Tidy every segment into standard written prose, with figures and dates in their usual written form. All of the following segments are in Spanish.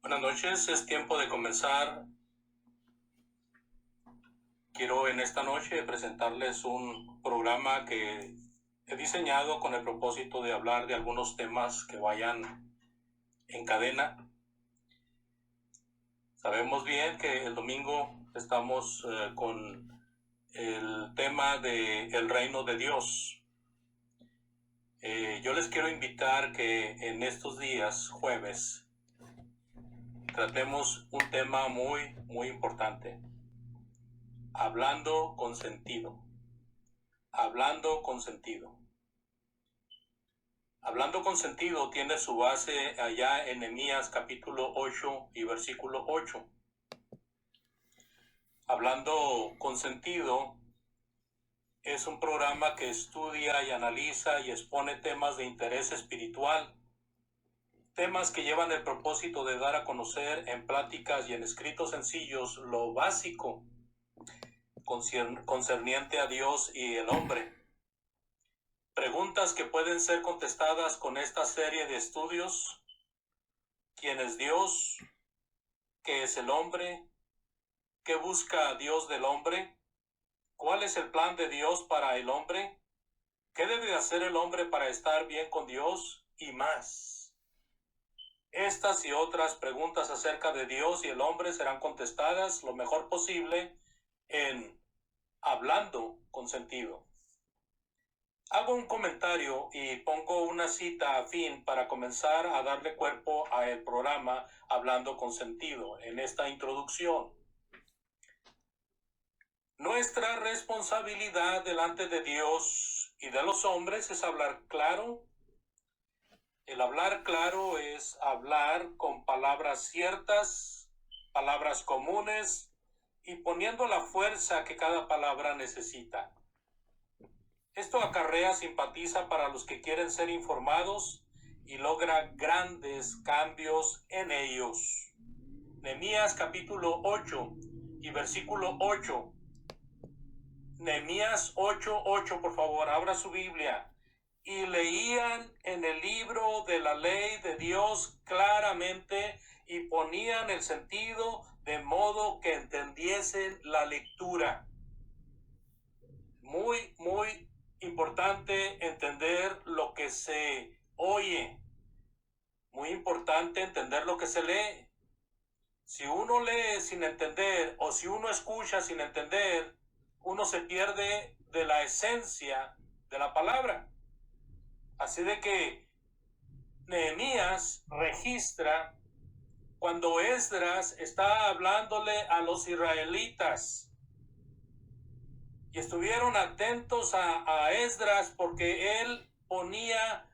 Buenas noches, es tiempo de comenzar. Quiero en esta noche presentarles un programa que he diseñado con el propósito de hablar de algunos temas que vayan en cadena. Sabemos bien que el domingo estamos con el tema del reino de Dios. Yo les quiero invitar que en estos días, jueves, tratemos un tema muy importante. Hablando con sentido. Hablando con sentido. Hablando con sentido tiene su base allá en Nehemías capítulo 8 y versículo 8. Hablando con sentido es un programa que estudia y analiza y expone temas de interés espiritual, temas que llevan el propósito de dar a conocer en pláticas y en escritos sencillos lo básico concerniente a Dios y el hombre. Preguntas que pueden ser contestadas con esta serie de estudios. ¿Quién es Dios? ¿Qué es el hombre? ¿Qué busca Dios del hombre? ¿Cuál es el plan de Dios para el hombre? ¿Qué debe hacer el hombre para estar bien con Dios? Y más. Estas y otras preguntas acerca de Dios y el hombre serán contestadas lo mejor posible en Hablando con Sentido. Hago un comentario y pongo una cita afín para comenzar a darle cuerpo al programa Hablando con Sentido en esta introducción. Nuestra responsabilidad delante de Dios y de los hombres es hablar claro. El hablar claro es hablar con palabras ciertas, palabras comunes y poniendo la fuerza que cada palabra necesita. Esto acarrea simpatía para los que quieren ser informados y logra grandes cambios en ellos. Nehemías capítulo 8 y versículo 8. Nehemías 8:8, por favor, abra su Biblia. Y leían en el libro de la ley de Dios claramente y ponían el sentido de modo que entendiesen la lectura. Muy importante entender lo que se oye. Muy importante entender lo que se lee. Si uno lee sin entender o si uno escucha sin entender, uno se pierde de la esencia de la palabra. Así de que Nehemías registra cuando Esdras está hablándole a los israelitas. Y estuvieron atentos a Esdras porque él ponía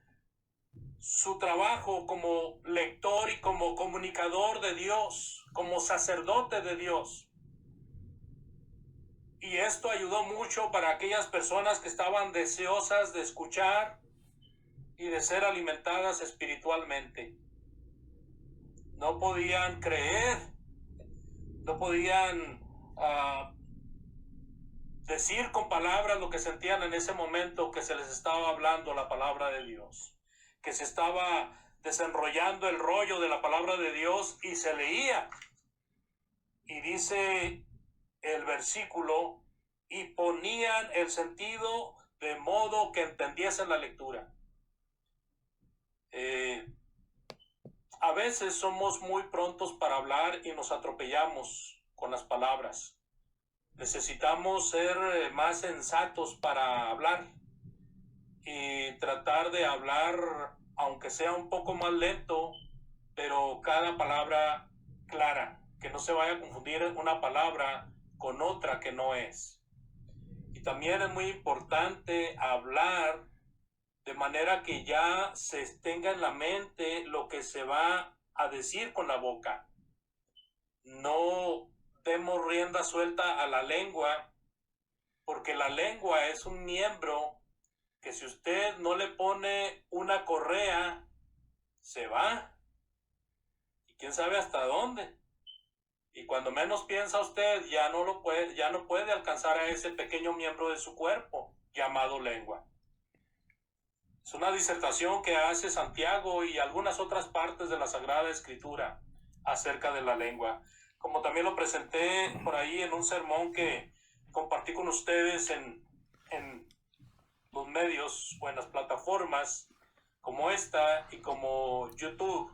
su trabajo como lector y como comunicador de Dios, como sacerdote de Dios. Y esto ayudó mucho para aquellas personas que estaban deseosas de escuchar y de ser alimentadas espiritualmente. No podían creer, no podían decir con palabras lo que sentían en ese momento que se les estaba hablando la palabra de Dios, que se estaba desenrollando el rollo de la palabra de Dios y se leía. Y dice el versículo, y ponían el sentido de modo que entendiesen la lectura. A veces somos muy prontos para hablar y nos atropellamos con las palabras. Necesitamos ser más sensatos para hablar y tratar de hablar, aunque sea un poco más lento, pero cada palabra clara, que no se vaya a confundir una palabra con otra que no es. Y también es muy importante hablar de manera que ya se tenga en la mente lo que se va a decir con la boca. No demos rienda suelta a la lengua, porque la lengua es un miembro que si usted no le pone una correa, se va. Y quién sabe hasta dónde. Y cuando menos piensa usted, ya no puede alcanzar a ese pequeño miembro de su cuerpo llamado lengua. Es una disertación que hace Santiago y algunas otras partes de la Sagrada Escritura. acerca de la lengua. Como también lo presenté por ahí en un sermón que compartí con ustedes en los medios o en las plataformas como esta y como YouTube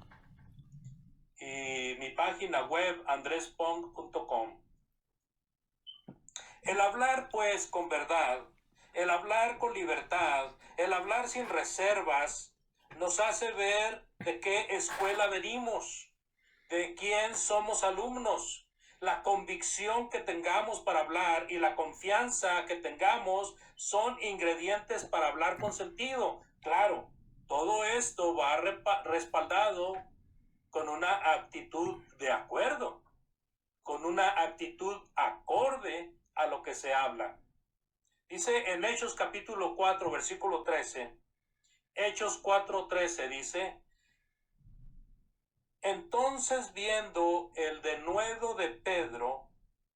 y mi página web andrespong.com. El hablar pues con verdad, el hablar con libertad, el hablar sin reservas, nos hace ver de qué escuela venimos, de quién somos alumnos. La convicción que tengamos para hablar y la confianza que tengamos son ingredientes para hablar con sentido. Claro, todo esto va respaldado con una actitud de acuerdo, con una actitud acorde a lo que se habla. Dice en Hechos capítulo 4, versículo 13, Hechos 4:13 dice: entonces viendo el denuedo de Pedro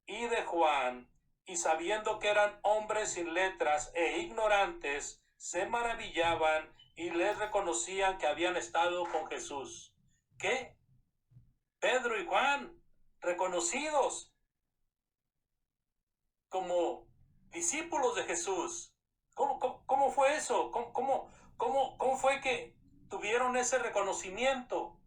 y de Juan, y sabiendo que eran hombres sin letras e ignorantes, se maravillaban y les reconocían que habían estado con Jesús. ¿Qué? Pedro y Juan, reconocidos como discípulos de Jesús. ¿Cómo fue eso? ¿Cómo fue que tuvieron ese reconocimiento?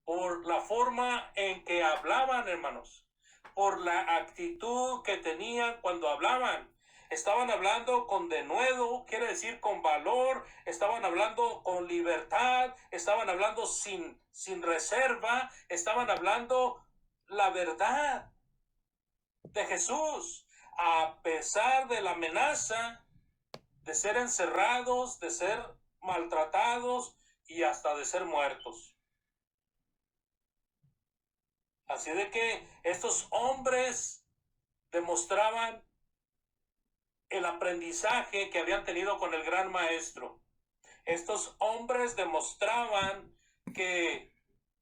Por la forma en que hablaban, hermanos, por la actitud que tenían cuando hablaban. Estaban hablando con denuedo, quiere decir con valor, estaban hablando con libertad, estaban hablando sin reserva, estaban hablando la verdad de Jesús, a pesar de la amenaza de ser encerrados, de ser maltratados y hasta de ser muertos. Así de que estos hombres demostraban el aprendizaje que habían tenido con el gran maestro. Estos hombres demostraban que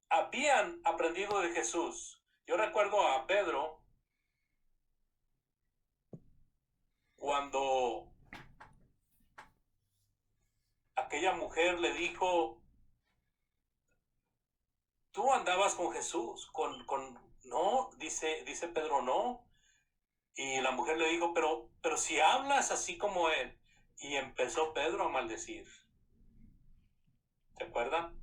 habían aprendido de Jesús. Yo recuerdo a Pedro cuando aquella mujer le dijo: tú andabas con Jesús, no, dice Pedro, no. Y la mujer le dijo: pero si hablas así como él. Y empezó Pedro a maldecir. ¿Se acuerdan?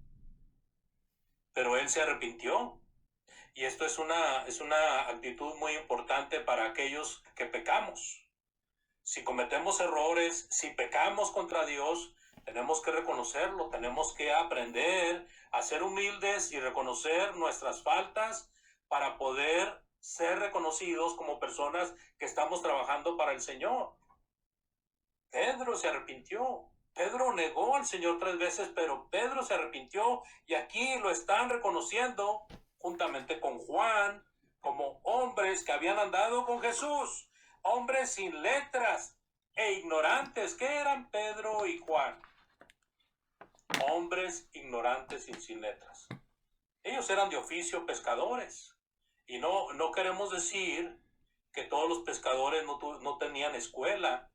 Pero él se arrepintió. Y esto es una actitud muy importante para aquellos que pecamos. Si cometemos errores, si pecamos contra Dios, tenemos que reconocerlo, tenemos que aprender a ser humildes y reconocer nuestras faltas para poder ser reconocidos como personas que estamos trabajando para el Señor. Pedro se arrepintió. Pedro negó al Señor 3 veces, pero Pedro se arrepintió y aquí lo están reconociendo juntamente con Juan como hombres que habían andado con Jesús, hombres sin letras e ignorantes. ¿Qué eran Pedro y Juan? Hombres ignorantes y sin letras. Ellos eran de oficio pescadores y no queremos decir que todos los pescadores no tenían escuela.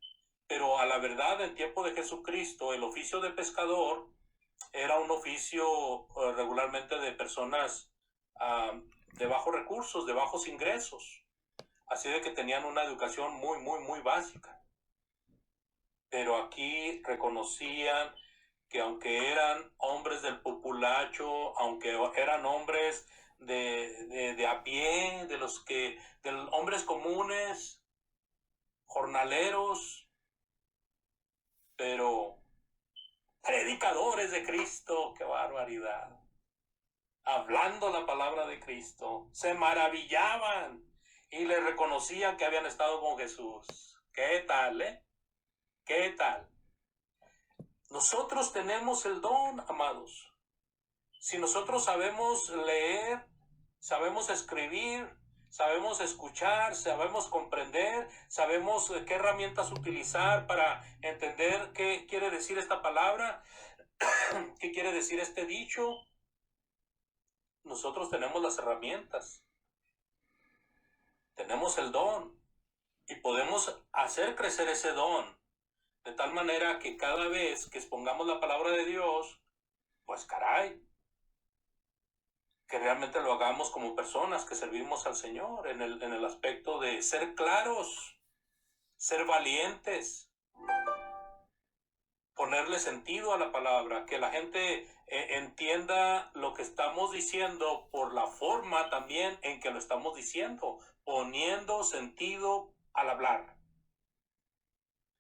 Pero a la verdad, en tiempo de Jesucristo, el oficio de pescador era un oficio regularmente de personas de bajos recursos, de bajos ingresos. Así de que tenían una educación muy básica. Pero aquí reconocían que aunque eran hombres del populacho, aunque eran hombres de a pie, de hombres comunes, jornaleros, pero predicadores de Cristo, qué barbaridad. Hablando la palabra de Cristo, se maravillaban y le reconocían que habían estado con Jesús. ¿Qué tal, ¿Qué tal? Nosotros tenemos el don, amados. Si nosotros sabemos leer, sabemos escribir, sabemos escuchar, sabemos comprender, sabemos qué herramientas utilizar para entender qué quiere decir esta palabra, qué quiere decir este dicho. Nosotros tenemos las herramientas, tenemos el don y podemos hacer crecer ese don de tal manera que cada vez que expongamos la palabra de Dios, pues caray, que realmente lo hagamos como personas que servimos al Señor en el aspecto de ser claros, ser valientes, ponerle sentido a la palabra, que la gente entienda lo que estamos diciendo por la forma también en que lo estamos diciendo, poniendo sentido al hablar.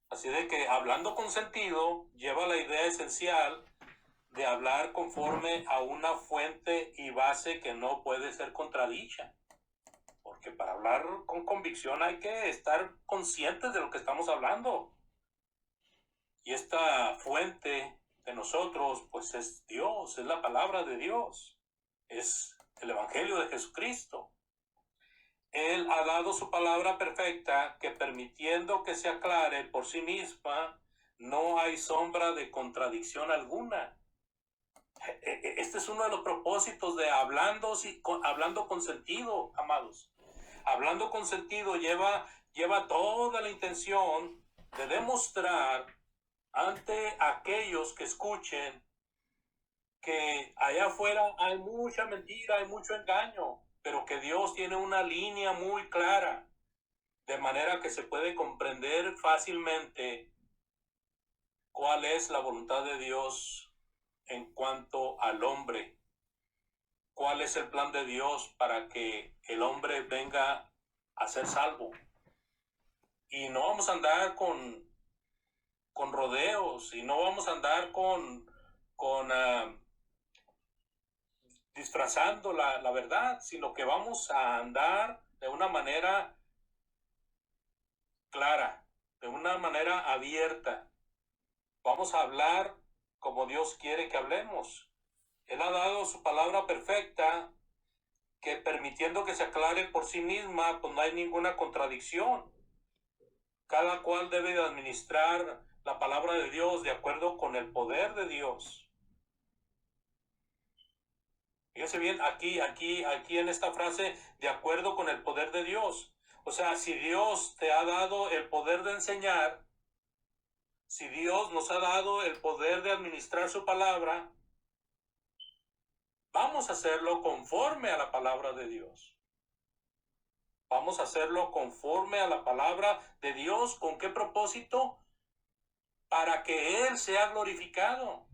Así de que hablando con sentido lleva la idea esencial de hablar conforme a una fuente y base que no puede ser contradicha. Porque para hablar con convicción hay que estar conscientes de lo que estamos hablando. Y esta fuente de nosotros, pues es Dios, es la palabra de Dios, es el Evangelio de Jesucristo. Él ha dado su palabra perfecta que, permitiendo que se aclare por sí misma, no hay sombra de contradicción alguna. Este es uno de los propósitos de hablando con sentido, amados. Hablando con sentido lleva toda la intención de demostrar ante aquellos que escuchen que allá afuera hay mucha mentira, hay mucho engaño, pero que Dios tiene una línea muy clara, de manera que se puede comprender fácilmente cuál es la voluntad de Dios en cuanto al hombre, cuál es el plan de Dios para que el hombre venga a ser salvo. Y no vamos a andar con rodeos, y no vamos a andar con disfrazando la verdad, sino que vamos a andar de una manera clara, de una manera abierta. Vamos a hablar como Dios quiere que hablemos. Él ha dado su palabra perfecta que, permitiendo que se aclare por sí misma, pues no hay ninguna contradicción. Cada cual debe de administrar la palabra de Dios de acuerdo con el poder de Dios. Fíjense bien, aquí en esta frase, de acuerdo con el poder de Dios. O sea, si Dios te ha dado el poder de enseñar, si Dios nos ha dado el poder de administrar su palabra, vamos a hacerlo conforme a la palabra de Dios. Vamos a hacerlo conforme a la palabra de Dios. ¿Con qué propósito? Para que Él sea glorificado.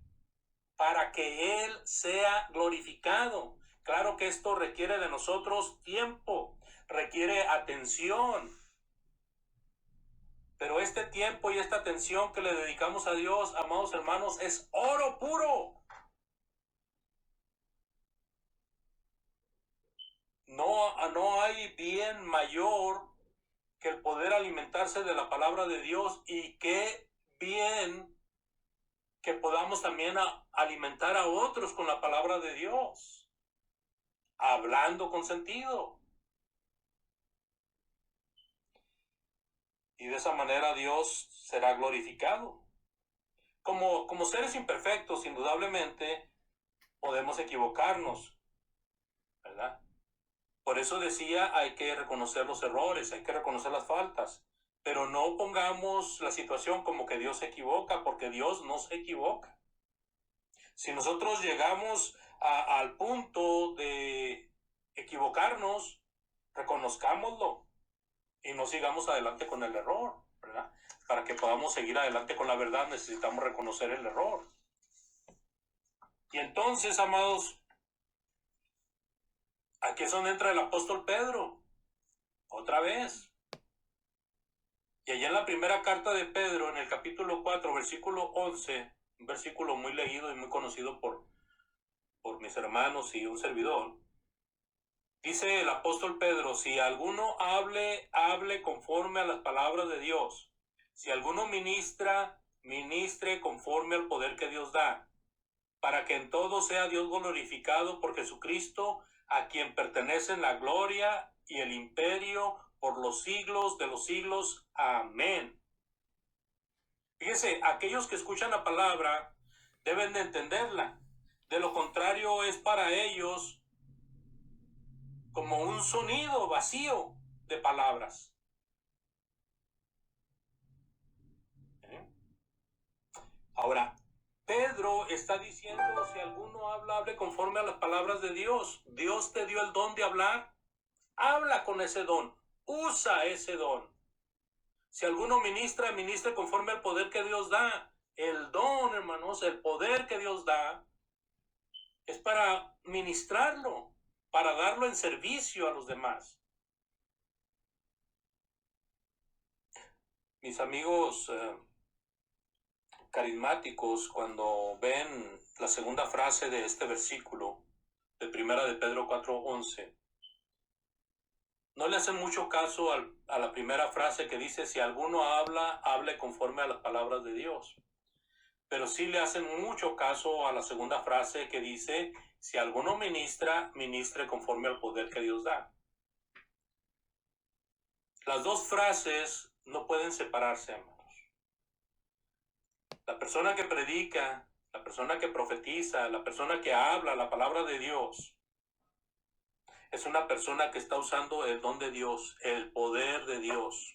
Para que Él sea glorificado. Claro que esto requiere de nosotros tiempo, requiere atención. Pero este tiempo y esta atención que le dedicamos a Dios, amados hermanos, es oro puro. No hay bien mayor que el poder alimentarse de la palabra de Dios, y qué bien que podamos también alimentar a otros con la palabra de Dios, hablando con sentido. Y de esa manera Dios será glorificado. Como seres imperfectos, indudablemente, podemos equivocarnos, ¿verdad? Por eso decía, hay que reconocer los errores, hay que reconocer las faltas, pero no pongamos la situación como que Dios se equivoca, porque Dios no se equivoca. Si nosotros llegamos al punto de equivocarnos, reconozcámoslo y no sigamos adelante con el error, ¿verdad? Para que podamos seguir adelante con la verdad, necesitamos reconocer el error. Y entonces, amados, aquí es donde entra el apóstol Pedro, otra vez. Y allá en la primera carta de Pedro, en el capítulo 4, versículo 11, un versículo muy leído y muy conocido por mis hermanos y un servidor, dice el apóstol Pedro: si alguno hable conforme a las palabras de Dios. Si alguno ministre conforme al poder que Dios da, para que en todo sea Dios glorificado por Jesucristo, a quien pertenecen la gloria y el imperio por los siglos de los siglos. Amén. Fíjese, aquellos que escuchan la palabra deben de entenderla. De lo contrario, es para ellos como un sonido vacío de palabras. Ahora, Pedro está diciendo, si alguno habla, hable conforme a las palabras de Dios. Dios te dio el don de hablar. Habla con ese don. Usa ese don. Si alguno ministra, ministre conforme al poder que Dios da. El don, hermanos, el poder que Dios da es para ministrarlo, para darlo en servicio a los demás. Mis amigos carismáticos, cuando ven la segunda frase de este versículo de Primera de Pedro 4:11, no le hacen mucho caso a la primera frase que dice, si alguno habla, hable conforme a las palabras de Dios. Pero sí le hacen mucho caso a la segunda frase que dice, si alguno ministra, ministre conforme al poder que Dios da. Las dos frases no pueden separarse, hermanos. La persona que predica, la persona que profetiza, la persona que habla la palabra de Dios, es una persona que está usando el don de Dios, el poder de Dios.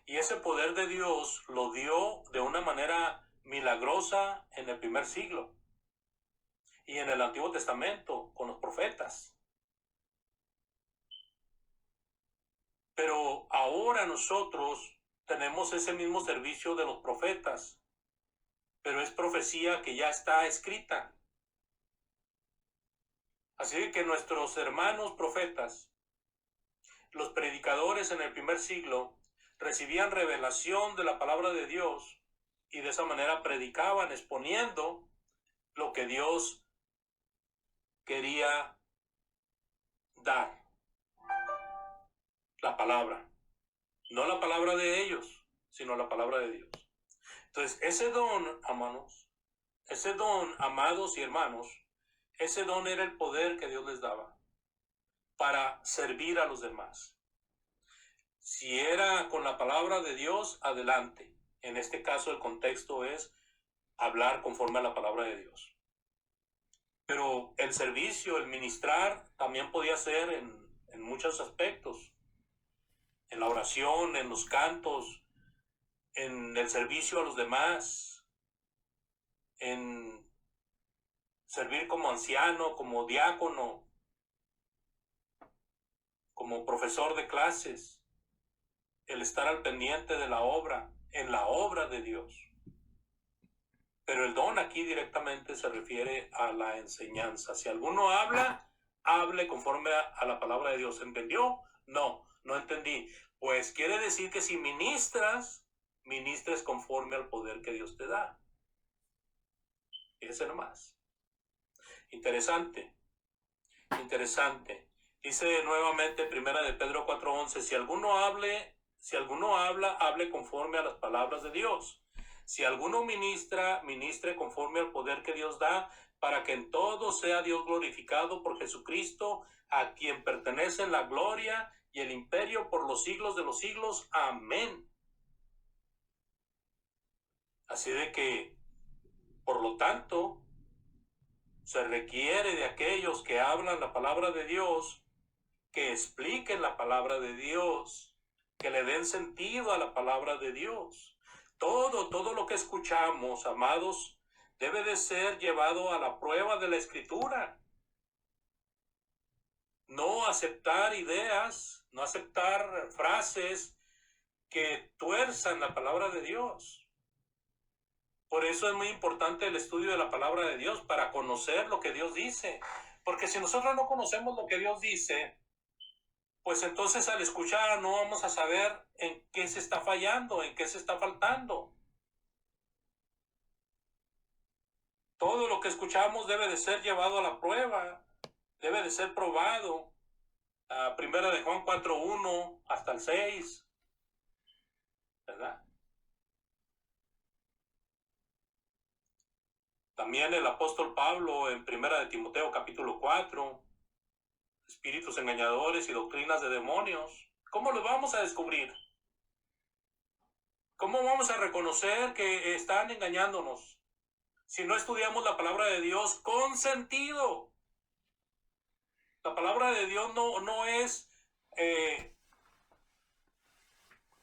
Y ese poder de Dios lo dio de una manera milagrosa en el primer siglo y en el Antiguo Testamento con los profetas. Pero ahora nosotros tenemos ese mismo servicio de los profetas, pero es profecía que ya está escrita. Así que nuestros hermanos profetas, los predicadores en el primer siglo, recibían revelación de la palabra de Dios y de esa manera predicaban exponiendo lo que Dios quería dar. La palabra. No la palabra de ellos, sino la palabra de Dios. Entonces, ese don, hermanos, ese don, amados y hermanos, ese don era el poder que Dios les daba para servir a los demás. Si era con la palabra de Dios, adelante. En este caso el contexto es hablar conforme a la palabra de Dios. Pero el servicio, el ministrar, también podía ser en muchos aspectos. En la oración, en los cantos, en el servicio a los demás, en servir como anciano, como diácono, como profesor de clases, el estar al pendiente de la obra, en la obra de Dios. Pero el don aquí directamente se refiere a la enseñanza. Si alguno habla, hable conforme a la palabra de Dios. ¿Entendió? No, no entendí. Pues quiere decir que si ministras, ministres conforme al poder que Dios te da. Fíjese nomás. Interesante. Interesante. Dice nuevamente Primera de Pedro 4:11, si alguno habla, hable conforme a las palabras de Dios. Si alguno ministra, ministre conforme al poder que Dios da, para que en todo sea Dios glorificado por Jesucristo, a quien pertenecen la gloria y el imperio por los siglos de los siglos. Amén. Así de que, por lo tanto, se requiere de aquellos que hablan la palabra de Dios, que expliquen la palabra de Dios, que le den sentido a la palabra de Dios. Todo lo que escuchamos, amados, debe de ser llevado a la prueba de la Escritura. No aceptar ideas, no aceptar frases que tuerzan la palabra de Dios. Por eso es muy importante el estudio de la palabra de Dios, para conocer lo que Dios dice. Porque si nosotros no conocemos lo que Dios dice, pues entonces al escuchar no vamos a saber en qué se está fallando, en qué se está faltando. Todo lo que escuchamos debe de ser llevado a la prueba, debe de ser probado. Primera de Juan 4:1 hasta el 6, ¿verdad? También el apóstol Pablo en Primera de Timoteo capítulo 4, espíritus engañadores y doctrinas de demonios. ¿Cómo los vamos a descubrir? ¿Cómo vamos a reconocer que están engañándonos si no estudiamos la palabra de Dios con sentido? La palabra de Dios no es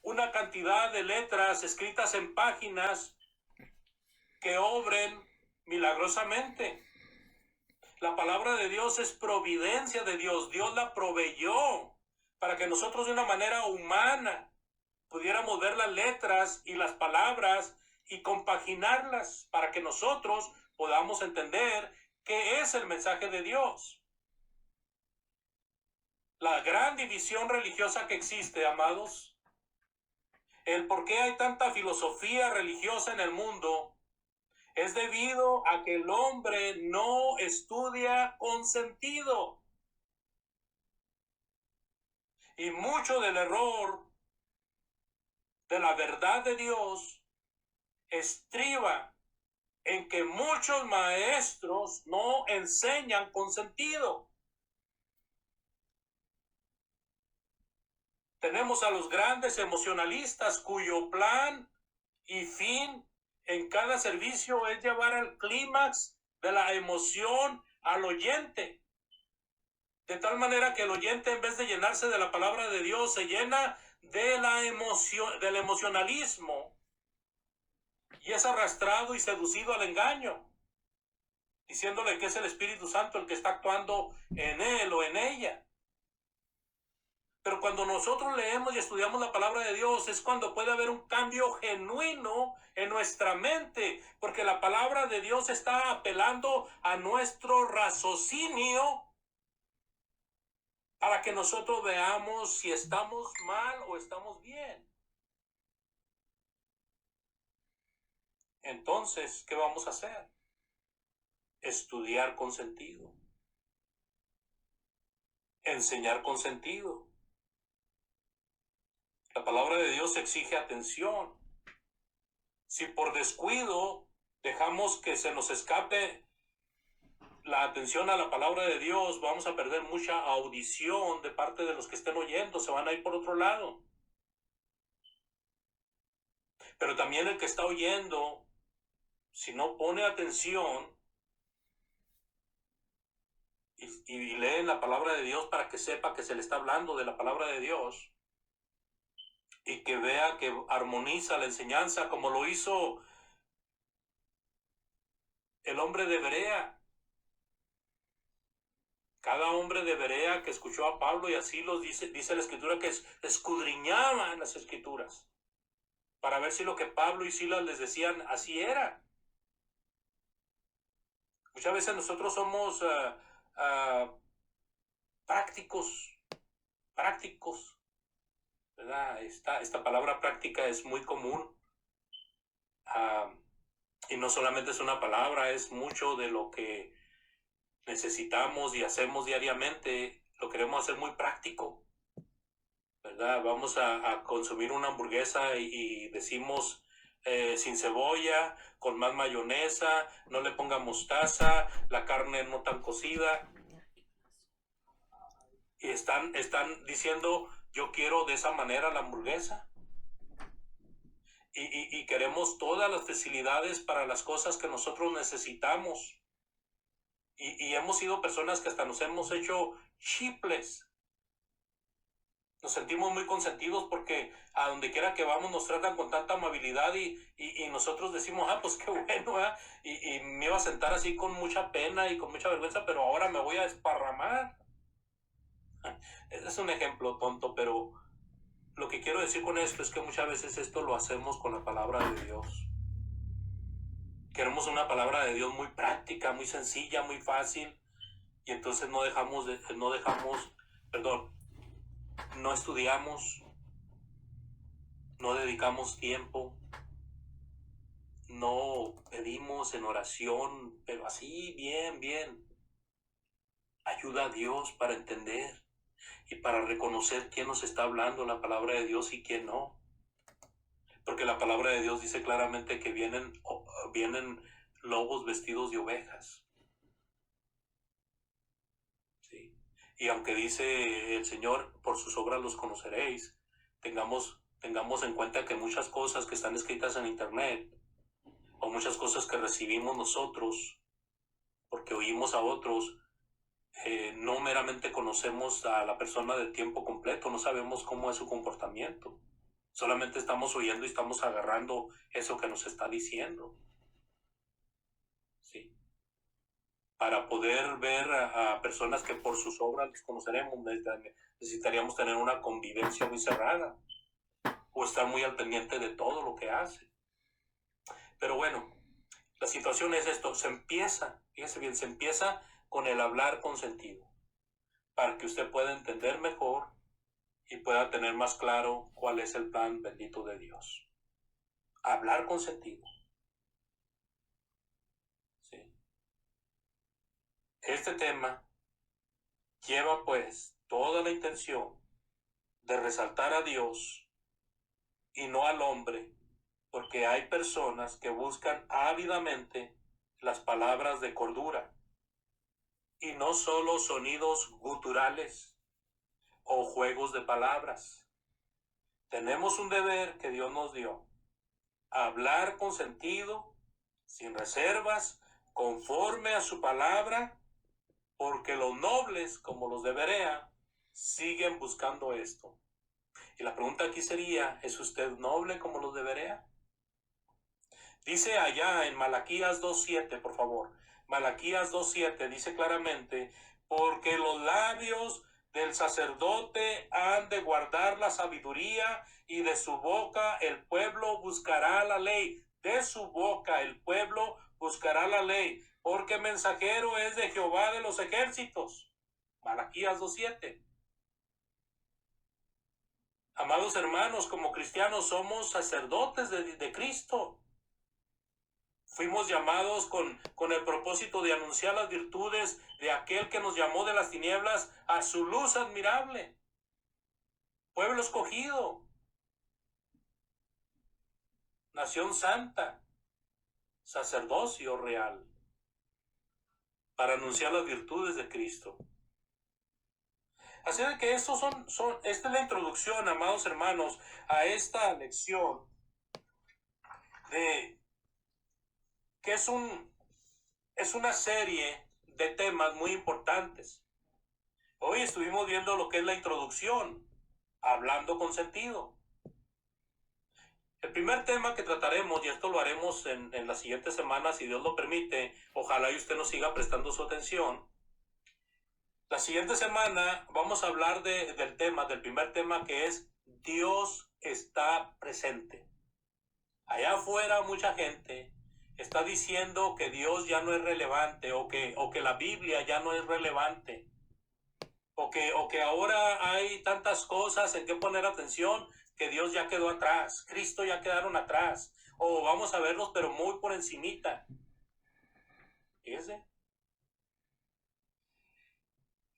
una cantidad de letras escritas en páginas que obren milagrosamente. La palabra de Dios es providencia de Dios. Dios la proveyó para que nosotros de una manera humana pudiéramos ver las letras y las palabras y compaginarlas para que nosotros podamos entender qué es el mensaje de Dios. La gran división religiosa que existe, amados, el por qué hay tanta filosofía religiosa en el mundo, es debido a que el hombre no estudia con sentido. Y mucho del error de la verdad de Dios estriba en que muchos maestros no enseñan con sentido. Tenemos a los grandes emocionalistas cuyo plan y fin en cada servicio es llevar al clímax de la emoción al oyente. De tal manera que el oyente, en vez de llenarse de la palabra de Dios, se llena de la emoción, del emocionalismo, y es arrastrado y seducido al engaño, diciéndole que es el Espíritu Santo el que está actuando en él o en ella. Pero cuando nosotros leemos y estudiamos la palabra de Dios, es cuando puede haber un cambio genuino en nuestra mente, porque la palabra de Dios está apelando a nuestro raciocinio para que nosotros veamos si estamos mal o estamos bien. Entonces, ¿qué vamos a hacer? Estudiar con sentido. Enseñar con sentido. La palabra de Dios exige atención. Si por descuido dejamos que se nos escape la atención a la palabra de Dios, vamos a perder mucha audición de parte de los que estén oyendo, se van a ir por otro lado. Pero también el que está oyendo, si no pone atención y lee la palabra de Dios para que sepa que se le está hablando de la palabra de Dios, y que vea que armoniza la enseñanza como lo hizo el hombre de Berea. Cada hombre de Berea que escuchó a Pablo, y así los dice la Escritura, que escudriñaban las Escrituras para ver si lo que Pablo y Silas les decían así era. Muchas veces nosotros somos prácticos, ¿verdad? Esta palabra práctica es muy común, y no solamente es una palabra, es mucho de lo que necesitamos y hacemos diariamente. Lo queremos hacer muy práctico, ¿verdad? Vamos a consumir una hamburguesa y decimos sin cebolla, con más mayonesa, no le ponga mostaza, la carne no tan cocida. Y están diciendo, yo quiero de esa manera la hamburguesa. Y queremos todas las facilidades para las cosas que nosotros necesitamos. Y hemos sido personas que hasta nos hemos hecho chiples. Nos sentimos muy consentidos porque a donde quiera que vamos nos tratan con tanta amabilidad y nosotros decimos, pues qué bueno, ¿eh? Y me iba a sentar así con mucha pena y con mucha vergüenza, pero ahora me voy a desparramar. Es un ejemplo tonto, pero lo que quiero decir con esto es que muchas veces esto lo hacemos con la palabra de Dios. Queremos una palabra de Dios muy práctica, muy sencilla, muy fácil, y entonces no estudiamos, no dedicamos tiempo, no pedimos en oración, pero así bien. Ayuda a Dios para entender y para reconocer quién nos está hablando la palabra de Dios y quién no. Porque la palabra de Dios dice claramente que vienen lobos vestidos de ovejas. ¿Sí? Y aunque dice el Señor, por sus obras los conoceréis, tengamos en cuenta que muchas cosas que están escritas en internet, o muchas cosas que recibimos nosotros, porque oímos a otros, no meramente conocemos a la persona de tiempo completo, no sabemos cómo es su comportamiento. Solamente estamos oyendo y estamos agarrando eso que nos está diciendo. para poder ver a personas que por sus obras los conoceremos. Necesitaríamos tener una convivencia muy cerrada o estar muy al pendiente de todo lo que hace. Pero bueno, la situación es esto, fíjese bien, se empieza con el hablar con sentido, para que usted pueda entender mejor y pueda tener más claro cuál es el plan bendito de Dios. Hablar con sentido. ¿Sí? Este tema lleva pues toda la intención de resaltar a Dios y no al hombre, porque hay personas que buscan ávidamente las palabras de cordura y no solo sonidos guturales o juegos de palabras. Tenemos un deber que Dios nos dio: hablar con sentido, sin reservas, conforme a su palabra, porque los nobles, como los de Berea, siguen buscando esto. Y la pregunta aquí sería, ¿es usted noble como los de Berea? Dice allá en Malaquías 2:7, por favor. Malaquías 2:7 dice claramente: porque los labios del sacerdote han de guardar la sabiduría, y de su boca el pueblo buscará la ley. De su boca el pueblo buscará la ley, porque mensajero es de Jehová de los ejércitos. Malaquías 2:7. Amados hermanos, como cristianos somos sacerdotes de Cristo. Fuimos llamados con el propósito de anunciar las virtudes de aquel que nos llamó de las tinieblas a su luz admirable. Pueblo escogido, nación santa, sacerdocio real, para anunciar las virtudes de Cristo. Así de que esta es la introducción, amados hermanos, a esta lección de que es una serie de temas muy importantes. Hoy estuvimos viendo lo que es la introducción, hablando con sentido. El primer tema que trataremos, y esto lo haremos en las siguientes semanas, si Dios lo permite, ojalá y usted nos siga prestando su atención. La siguiente semana vamos a hablar del primer tema, que es Dios está presente. Allá afuera mucha gente está diciendo que Dios ya no es relevante, o que la Biblia ya no es relevante, o que ahora hay tantas cosas en que poner atención que Dios ya quedó atrás, Cristo ya quedaron atrás, o vamos a verlos pero muy por encimita. Fíjense.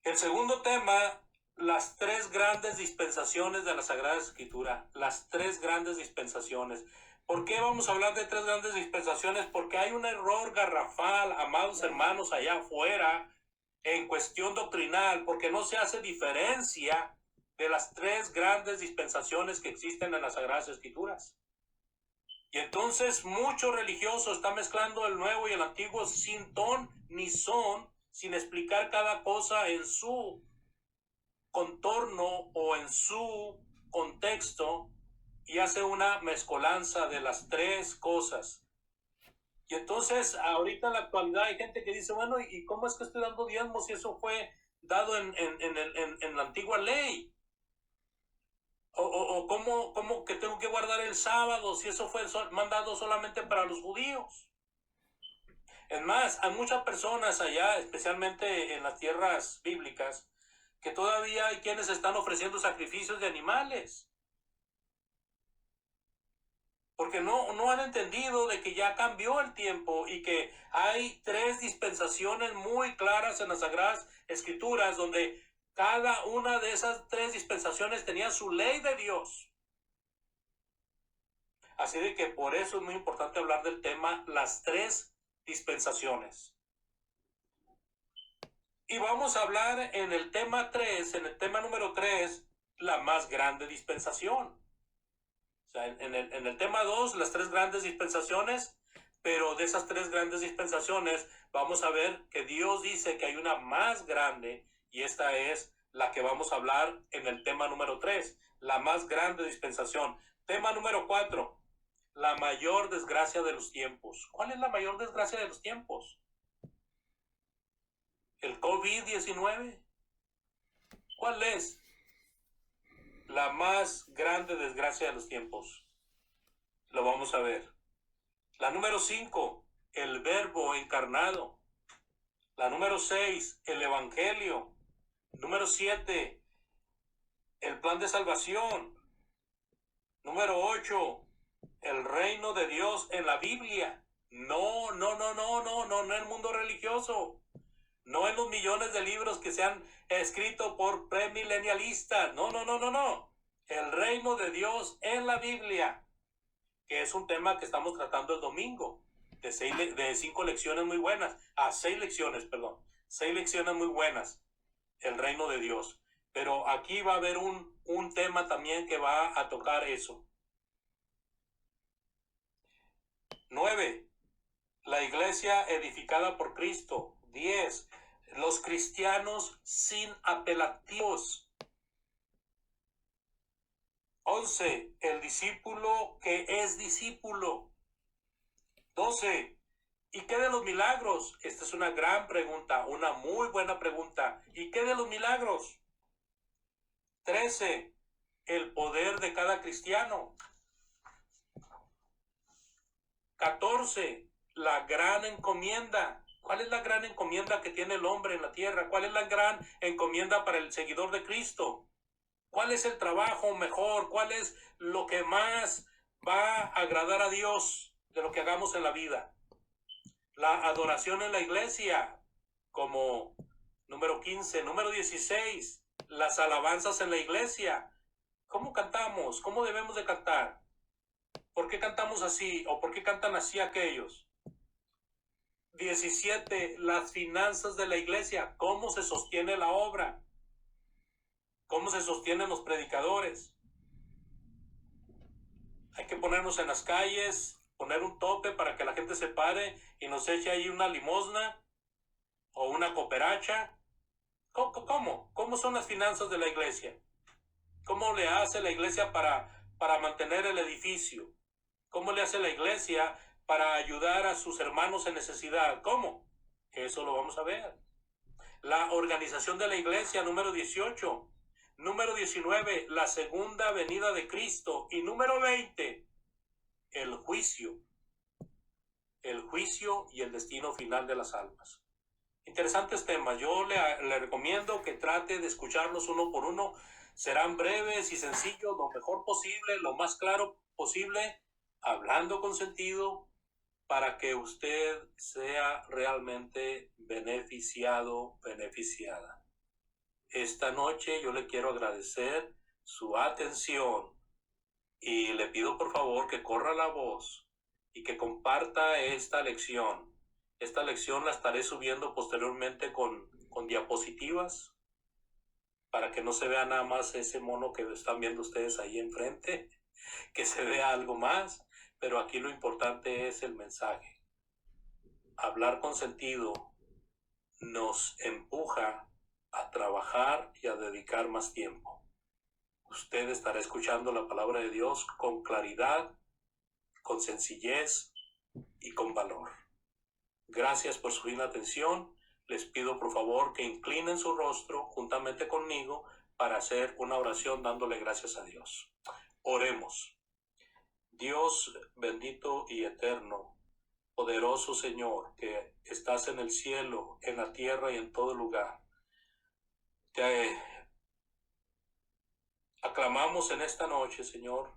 El segundo tema, las tres grandes dispensaciones de la Sagrada Escritura, las tres grandes dispensaciones. ¿Por qué vamos a hablar de tres grandes dispensaciones? Porque hay un error garrafal, amados hermanos, allá afuera, en cuestión doctrinal, porque no se hace diferencia de las tres grandes dispensaciones que existen en las Sagradas Escrituras. Y entonces mucho religioso está mezclando el Nuevo y el Antiguo sin ton ni son, sin explicar cada cosa en su contorno o en su contexto, y hace una mezcolanza de las tres cosas. Y entonces ahorita en la actualidad hay gente que dice, bueno, ¿y cómo es que estoy dando diezmos si eso fue dado en la antigua ley? O ¿cómo que tengo que guardar el sábado si eso fue mandado solamente para los judíos? Es más, hay muchas personas allá, especialmente en las tierras bíblicas, que todavía hay quienes están ofreciendo sacrificios de animales, porque no han entendido de que ya cambió el tiempo y que hay tres dispensaciones muy claras en las Sagradas Escrituras, donde cada una de esas tres dispensaciones tenía su ley de Dios. Así de que por eso es muy importante hablar del tema, las tres dispensaciones. Y vamos a hablar en el tema número 3, la más grande dispensación. O sea, en el tema 2, las tres grandes dispensaciones, pero de esas tres grandes dispensaciones vamos a ver que Dios dice que hay una más grande, y esta es la que vamos a hablar en el tema número 3, la más grande dispensación. Tema número 4, la mayor desgracia de los tiempos. ¿Cuál es la mayor desgracia de los tiempos? ¿El COVID-19? ¿Cuál es la más grande desgracia de los tiempos? Lo vamos a ver. La número 5, el Verbo encarnado. La número 6, el Evangelio. Número 7, el plan de salvación. Número 8, el reino de Dios en la Biblia. No en el mundo religioso. No en los millones de libros que se han escrito por premilenialistas. No. El reino de Dios en la Biblia, que es un tema que estamos tratando el domingo, de 5 lecciones muy buenas, 6 lecciones, perdón, 6 lecciones muy buenas, el reino de Dios. Pero aquí va a haber un tema también que va a tocar eso. 9, la iglesia edificada por Cristo. 10, los cristianos sin apelativos. 11, el discípulo que es discípulo. 12, ¿y qué de los milagros? Esta es una gran pregunta, una muy buena pregunta. ¿Y qué de los milagros? 13, el poder de cada cristiano. 14, la gran encomienda. ¿Cuál es la gran encomienda que tiene el hombre en la tierra? ¿Cuál es la gran encomienda para el seguidor de Cristo? ¿Cuál es el trabajo mejor? ¿Cuál es lo que más va a agradar a Dios de lo que hagamos en la vida? La adoración en la iglesia, como número 15. Número 16, las alabanzas en la iglesia. ¿Cómo cantamos? ¿Cómo debemos de cantar? ¿Por qué cantamos así? ¿O por qué cantan así aquellos? 17, las finanzas de la iglesia. ¿Cómo se sostiene la obra? ¿Cómo se sostienen los predicadores? Hay que ponernos en las calles, poner un tope para que la gente se pare y nos eche ahí una limosna o una cooperacha. ¿Cómo son las finanzas de la iglesia? ¿Cómo le hace la iglesia para mantener el edificio? ¿Cómo le hace la iglesia para ayudar a sus hermanos en necesidad? ¿Cómo? Eso lo vamos a ver. La organización de la iglesia, número 18. Número 19, la segunda venida de Cristo. Y número 20, el juicio. El juicio y el destino final de las almas. Interesantes temas. Yo le recomiendo que trate de escucharlos uno por uno. Serán breves y sencillos, lo mejor posible, lo más claro posible, hablando con sentido, para que usted sea realmente beneficiado, beneficiada. Esta noche yo le quiero agradecer su atención y le pido por favor que corra la voz y que comparta esta lección. Esta lección la estaré subiendo posteriormente con diapositivas para que no se vea nada más ese mono que están viendo ustedes ahí enfrente, que se vea algo más, pero aquí lo importante es el mensaje. Hablar con sentido nos empuja a trabajar y a dedicar más tiempo. Usted estará escuchando la palabra de Dios con claridad, con sencillez y con valor. Gracias por su fina atención. Les pido por favor que inclinen su rostro juntamente conmigo para hacer una oración dándole gracias a Dios. Oremos. Dios bendito y eterno, poderoso Señor, que estás en el cielo, en la tierra y en todo lugar. Te aclamamos en esta noche, Señor.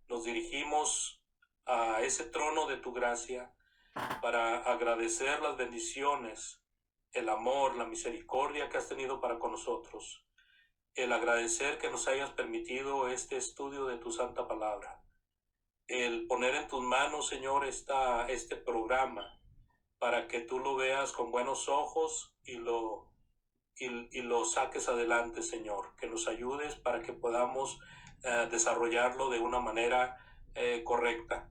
Nos dirigimos a ese trono de tu gracia para agradecer las bendiciones, el amor, la misericordia que has tenido para con nosotros. El agradecer que nos hayas permitido este estudio de tu santa palabra. El poner en tus manos, Señor, este programa para que tú lo veas con buenos ojos y lo saques adelante, Señor. Que nos ayudes para que podamos desarrollarlo de una manera correcta.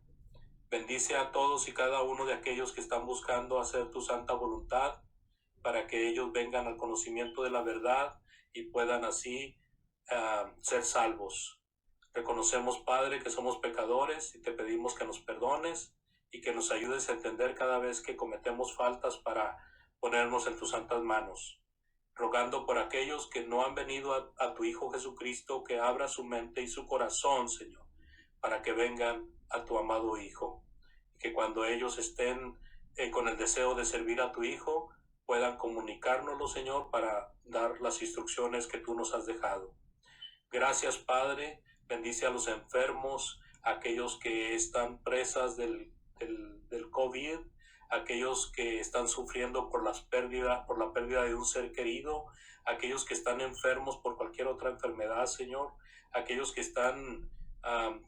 Bendice a todos y cada uno de aquellos que están buscando hacer tu santa voluntad para que ellos vengan al conocimiento de la verdad y puedan así ser salvos. Reconocemos, Padre, que somos pecadores y te pedimos que nos perdones y que nos ayudes a entender cada vez que cometemos faltas para ponernos en tus santas manos, rogando por aquellos que no han venido a tu Hijo Jesucristo, que abra su mente y su corazón, Señor, para que vengan a tu amado Hijo, que cuando ellos estén con el deseo de servir a tu Hijo, puedan comunicárnoslo, Señor, para dar las instrucciones que tú nos has dejado. Gracias, Padre. Bendice a los enfermos, a aquellos que están presas del COVID, aquellos que están sufriendo por la pérdida de un ser querido, aquellos que están enfermos por cualquier otra enfermedad, Señor, aquellos que están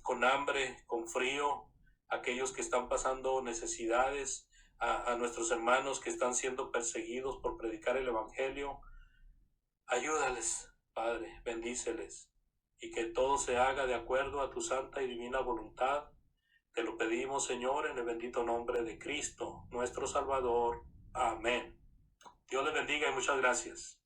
con hambre, con frío, aquellos que están pasando necesidades, a nuestros hermanos que están siendo perseguidos por predicar el Evangelio. Ayúdales, Padre, bendíceles, y que todo se haga de acuerdo a tu santa y divina voluntad. Te lo pedimos, Señor, en el bendito nombre de Cristo, nuestro Salvador. Amén. Dios les bendiga y muchas gracias.